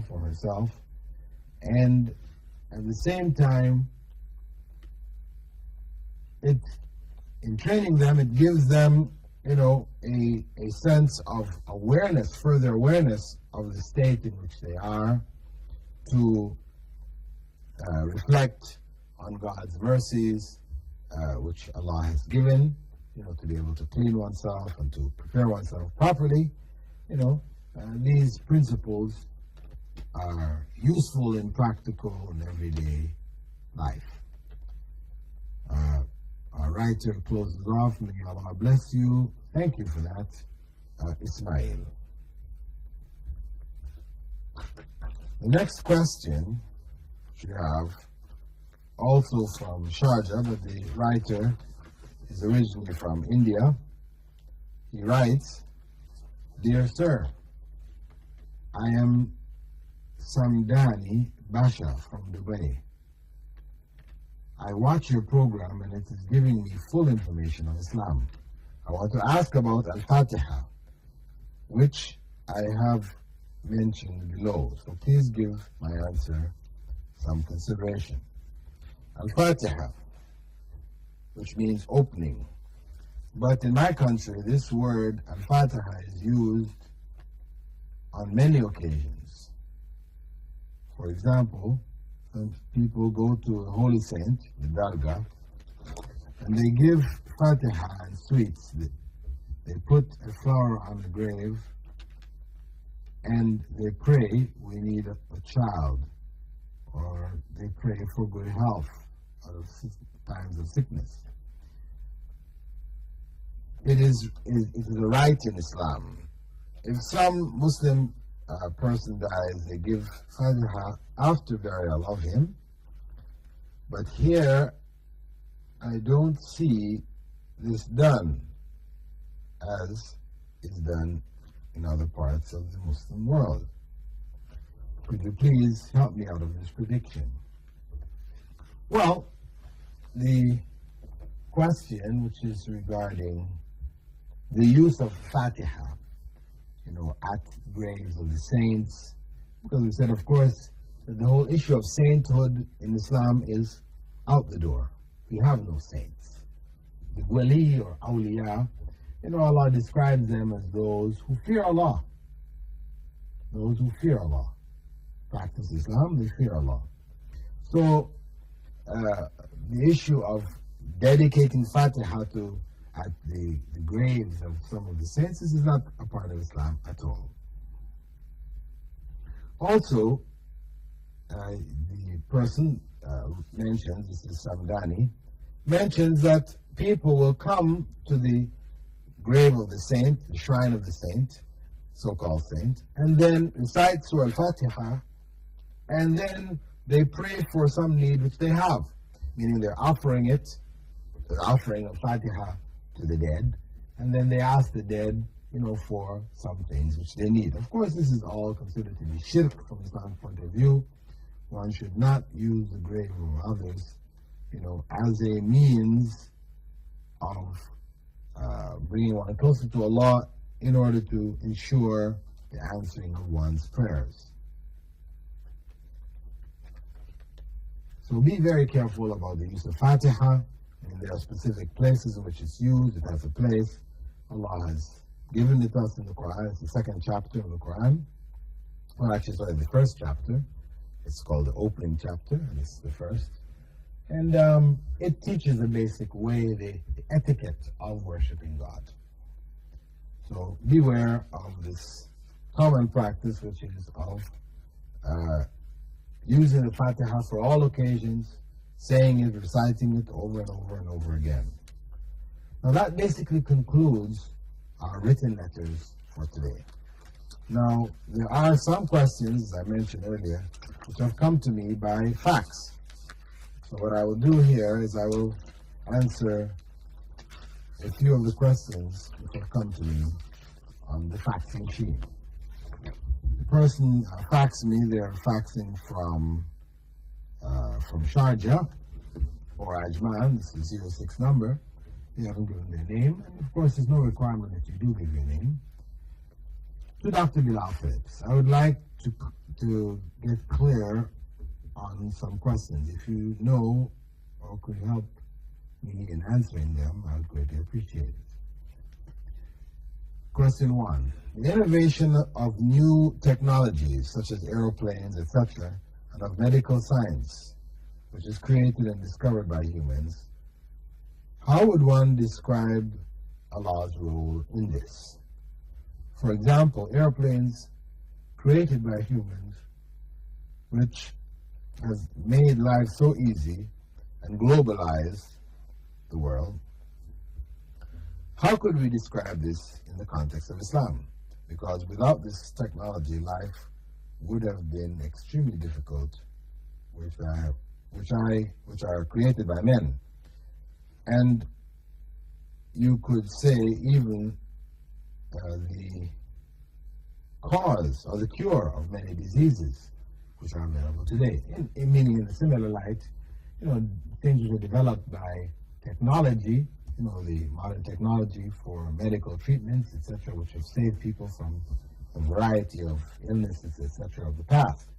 for herself, and at the same time, in training them, it gives them, a sense of awareness, further awareness of the state in which they are, to reflect on God's mercies, which Allah has given, to be able to clean oneself and to prepare oneself properly. These principles are useful in practical and everyday life. Our writer closes off, may Allah bless you. Thank you for that, Ismail. The next question which we have, also from Sharjah, but the writer is originally from India. He writes, "Dear Sir, I am Samdani Basha from Dubai. I watch your program and it is giving me full information on Islam. I want to ask about Al-Fatiha, which I have mentioned below. So please give my answer some consideration. Al-Fatiha, which means opening. But in my country, this word Al-Fatiha is used on many occasions. For example, some people go to a holy saint, the Dargah, and they give Fatiha and sweets. They put a flower on the grave and they pray, we need a child, or they pray for good health out of times of sickness. It is a right in Islam. If some Muslim person dies, they give Fatiha after burial of him. But here, I don't see this done as is done in other parts of the Muslim world. Could you please help me out of this prediction? Well, the question, which is regarding the use of Fatiha, at graves of the saints, because we said, of course, that the whole issue of sainthood in Islam is out the door. We have no saints. The wali or awliya, Allah describes them as those who fear Allah. Those who fear Allah. Practice Islam, they fear Allah. So, the issue of dedicating Fatiha at the graves of some of the saints, this is not a part of Islam at all. Also, the person mentions, this is Samdani, mentions that people will come to the grave of the saint, the shrine of the saint, so-called saint, and then recite Surah Al-Fatiha, and then they pray for some need which they have, meaning they're offering of Fatiha to the dead, and then they ask the dead, for some things which they need. Of course, this is all considered to be shirk from Islam's point of view. One should not use the grave of others, as a means of bringing one closer to Allah in order to ensure the answering of one's prayers. So be very careful about the use of Fatiha. And there are specific places in which it's used. It has a place. Allah has given it us in the Quran. It's the second chapter of the Quran. Well, actually, it's only the first chapter. It's called the opening chapter, and it's the first. And it teaches the basic way, the etiquette of worshiping God. So beware of this common practice, which is of using the Fatiha for all occasions, saying it, reciting it over and over and over again. Now that basically concludes our written letters for today. Now, there are some questions, as I mentioned earlier, which have come to me by fax. So what I will do here is I will answer a few of the questions which have come to me on the fax machine. The person faxed me, they're faxing from Sharjah or Ajman. This is 06 number. They haven't given their name, and of course there's no requirement that you do give your name. To Dr. Bilal Phillips, I would like to get clear on some questions. If you know or could help me in answering them, I would greatly appreciate it. Question 1. The innovation of new technologies such as aeroplanes, etc., and of medical science, which is created and discovered by humans, how would one describe Allah's role in this? For example, airplanes created by humans, which has made life so easy and globalized the world. How could we describe this in the context of Islam? Because without this technology, life would have been extremely difficult, which are created by men. And you could say even the cause or the cure of many diseases which are available today. Meaning in a similar light, things were developed by technology, the modern technology for medical treatments, etc., which have saved people from a variety of illnesses, etc., of the past.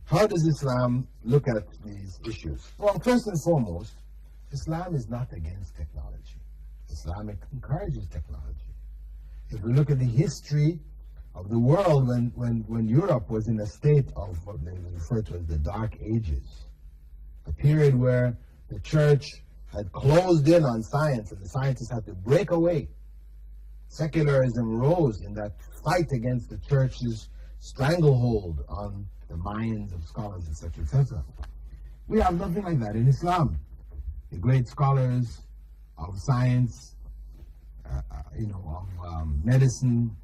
How does Islam look at these issues? Well, first and foremost, Islam is not against technology. Islam encourages technology. If we look at the history of the world when Europe was in a state of what they refer to as the Dark Ages, a period where the church had closed in on science and the scientists had to break away. Secularism rose in that fight against the church's stranglehold on the minds of scholars, etc., etc. We have nothing like that in Islam. The great scholars of science, of medicine,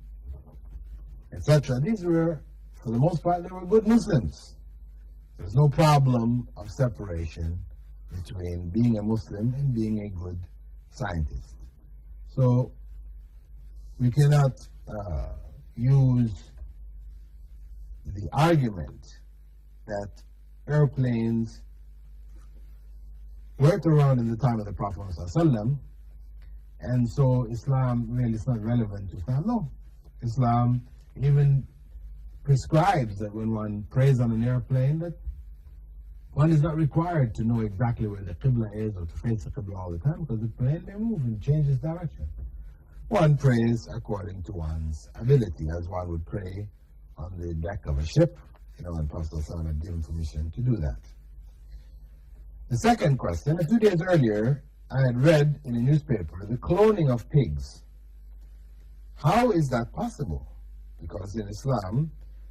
etc. These were, for the most part, they were good Muslims. There's no problem of separation between being a Muslim and being a good scientist. So we cannot use the argument that airplanes weren't around in the time of the Prophet ﷺ, and so Islam really is not relevant to Islam. No. Islam even prescribes that when one prays on an airplane, that one is not required to know exactly where the Qibla is or to face the Qibla all the time, because the plane may move and change its direction. One prays according to one's ability, as one would pray on the deck of a ship, and Prophet ﷺ had given permission to do that. The second question, a few days earlier, I had read in a newspaper the cloning of pigs. How is that possible? Because in Islam,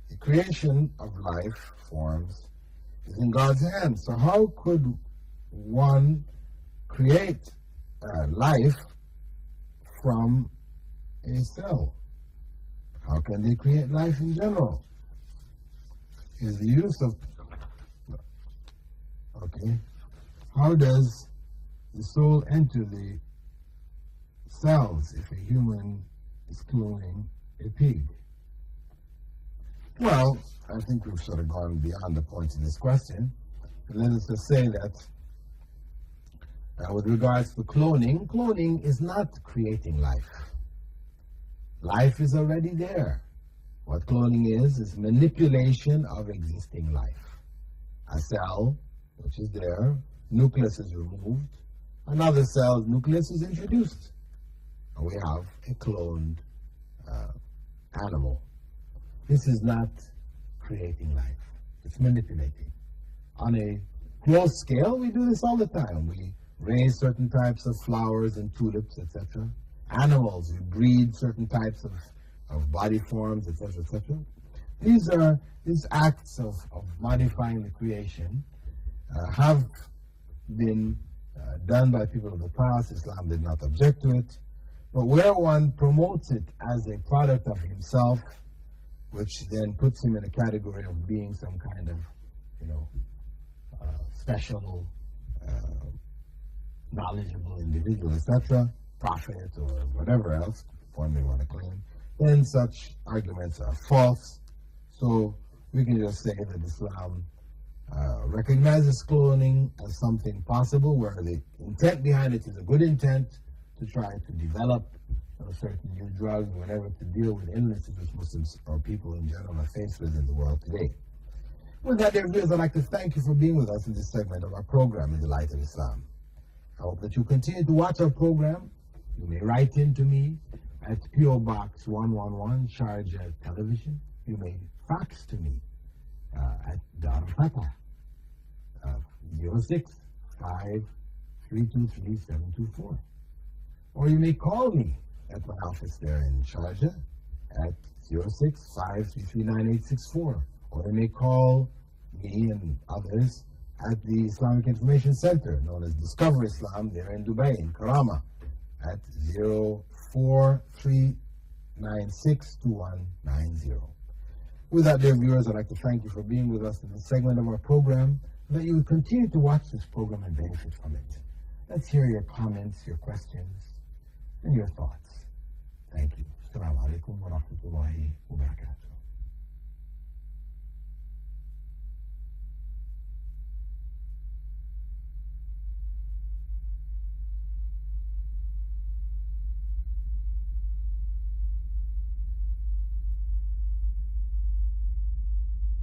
the creation of life forms is in God's hands. So how could one create life from a cell? How can they create life in general? Is the use of... Okay. How does the soul enter the cells if a human is cloning a pig? Well, I think we've sort of gone beyond the point in this question. But let us just say that with regards to cloning, cloning is not creating life. Life is already there. What cloning is manipulation of existing life. A cell, which is there, nucleus is removed, another cell's nucleus is introduced. And we have a cloned animal. This is not creating life. It's manipulating. On a close scale, we do this all the time. We raise certain types of flowers and tulips, etc. Animals, we breed certain types of body forms, etc., etc. These acts of modifying the creation have been done by people of the past. Islam did not object to it. But where one promotes it as a product of himself, which then puts him in a category of being some kind of, special, knowledgeable individual, etc., prophet or whatever else one may want to claim, then such arguments are false. So we can just say that Islam recognizes cloning as something possible, where the intent behind it is a good intent to try to develop certain new drugs, whatever, to deal with illnesses which Muslims or people in general are faced with in the world today. With that, dear viewers, I'd like to thank you for being with us in this segment of our program, In the Light of Islam. I hope that you continue to watch our program. You may write in to me at P.O. Box 111, Sharjah Television. You may fax to me at Dar Fatah, 06-5323-724. Or you may call me at my office there in Sharjah at 06-533-9864. Or you may call me and others at the Islamic Information Center, known as Discover Islam, there in Dubai, in Karama, at 04-396-2190. With that, dear viewers, I'd like to thank you for being with us in this segment of our program, and that you would continue to watch this program and benefit from it. Let's hear your comments, your questions, and your thoughts. Thank you. Assalamu alaikum wa rahmatullahi wa barakatuh.